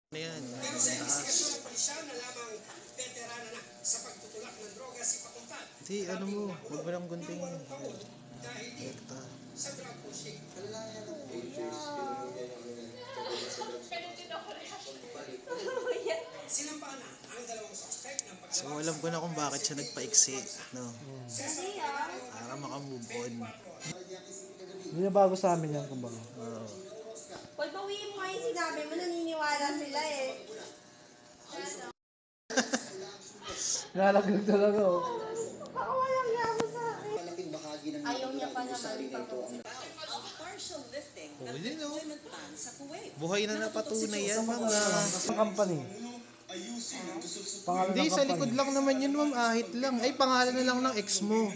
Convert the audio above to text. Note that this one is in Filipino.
Ano yan? Pero sa Taas. investigasyon ng pulisya na lamang veterana na sa pagtutulak ng droga si Pakuntan. Hindi, ano mo, huwag mo lang gunting. Dahil din Rekta. sa drug pushing. Sinampaan na ang dalawang suspect ng So paggawa alam ko na kung bakit siya nagpa-exit, no? Kasi ah. Para makamove on. Hindi na bago sa amin yan, kumbaga. Oo. Paul, bawiin mo nga yung sinabi mo, naniniwala sila eh. Nalaglag talaga, oh. Baka walang yamo sa akin. Malaking bahagi ng Ayaw niya pa naman Partial lifting Oh, ng yun, oh. employment ban sa Kuwait. Buhay na napatunay yan, ma'am. Ang company. Pangalan Hindi, ng sa company. likod lang naman yun, ma'am. Ahit lang. Ay, pangalan na lang ng ex mo.